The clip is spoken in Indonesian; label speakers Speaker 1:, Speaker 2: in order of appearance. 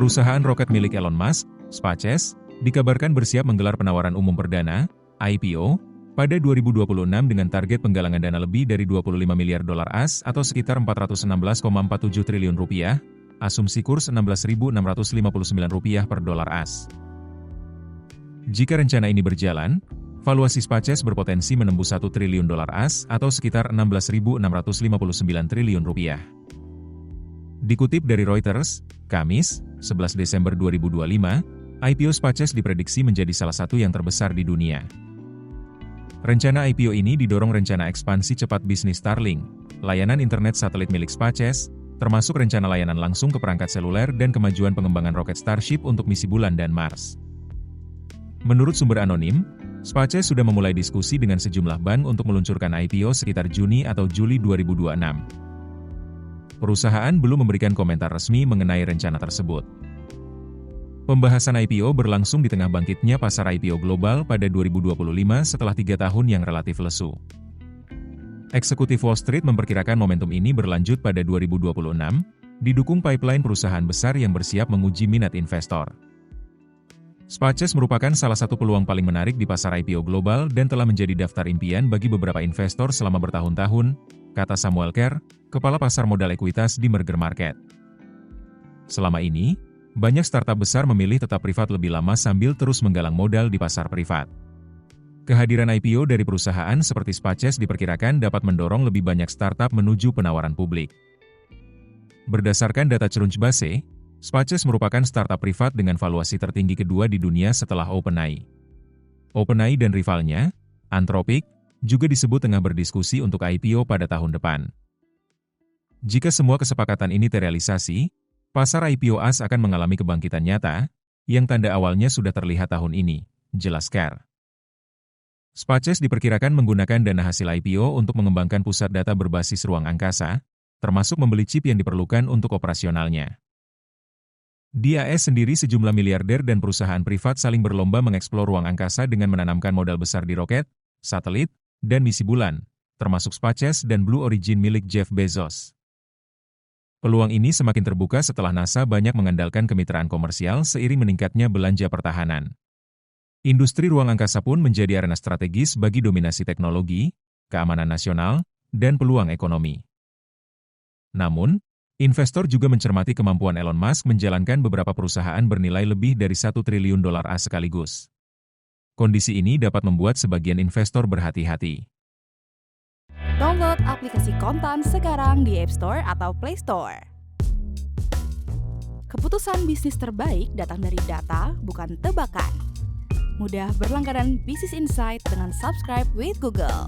Speaker 1: Perusahaan roket milik Elon Musk, SpaceX, dikabarkan bersiap menggelar penawaran umum perdana, IPO, pada 2026 dengan target penggalangan dana lebih dari 25 miliar dolar AS atau sekitar 416,47 triliun rupiah, asumsi kurs Rp16.659 per dolar AS. Jika rencana ini berjalan, valuasi SpaceX berpotensi menembus 1 triliun dolar AS atau sekitar Rp16.659 triliun rupiah. Dikutip dari Reuters, Kamis, 11 Desember 2025, IPO SpaceX diprediksi menjadi salah satu yang terbesar di dunia. Rencana IPO ini didorong rencana ekspansi cepat bisnis Starlink, layanan internet satelit milik SpaceX, termasuk rencana layanan langsung ke perangkat seluler dan kemajuan pengembangan roket Starship untuk misi bulan dan Mars. Menurut sumber anonim, SpaceX sudah memulai diskusi dengan sejumlah bank untuk meluncurkan IPO sekitar Juni atau Juli 2026. Perusahaan belum memberikan komentar resmi mengenai rencana tersebut. Pembahasan IPO berlangsung di tengah bangkitnya pasar IPO global pada 2025 setelah 3 tahun yang relatif lesu. Eksekutif Wall Street memperkirakan momentum ini berlanjut pada 2026, didukung pipeline perusahaan besar yang bersiap menguji minat investor. SpaceX merupakan salah satu peluang paling menarik di pasar IPO global dan telah menjadi daftar impian bagi beberapa investor selama bertahun-tahun, kata Samuel Kerr, kepala pasar modal ekuitas di Merger Market. Selama ini, banyak startup besar memilih tetap privat lebih lama sambil terus menggalang modal di pasar privat. Kehadiran IPO dari perusahaan seperti SpaceX diperkirakan dapat mendorong lebih banyak startup menuju penawaran publik. Berdasarkan data Crunchbase, SpaceX merupakan startup privat dengan valuasi tertinggi kedua di dunia setelah OpenAI. OpenAI dan rivalnya, Anthropic, juga disebut tengah berdiskusi untuk IPO pada tahun depan. Jika semua kesepakatan ini terrealisasi, pasar IPO AS akan mengalami kebangkitan nyata, yang tanda awalnya sudah terlihat tahun ini, jelas Kerr. SpaceX diperkirakan menggunakan dana hasil IPO untuk mengembangkan pusat data berbasis ruang angkasa, termasuk membeli chip yang diperlukan untuk operasionalnya. Di AS sendiri sejumlah miliarder dan perusahaan privat saling berlomba mengeksplor ruang angkasa dengan menanamkan modal besar di roket, satelit, dan misi bulan, termasuk SpaceX dan Blue Origin milik Jeff Bezos. Peluang ini semakin terbuka setelah NASA banyak mengandalkan kemitraan komersial seiring meningkatnya belanja pertahanan. Industri ruang angkasa pun menjadi arena strategis bagi dominasi teknologi, keamanan nasional, dan peluang ekonomi. Namun, investor juga mencermati kemampuan Elon Musk menjalankan beberapa perusahaan bernilai lebih dari 1 triliun dolar AS sekaligus. Kondisi ini dapat membuat sebagian investor berhati-hati.
Speaker 2: Download aplikasi Kontan sekarang di App Store atau Play Store. Keputusan bisnis terbaik datang dari data, bukan tebakan. Mudah berlangganan Business Insight dengan subscribe with Google.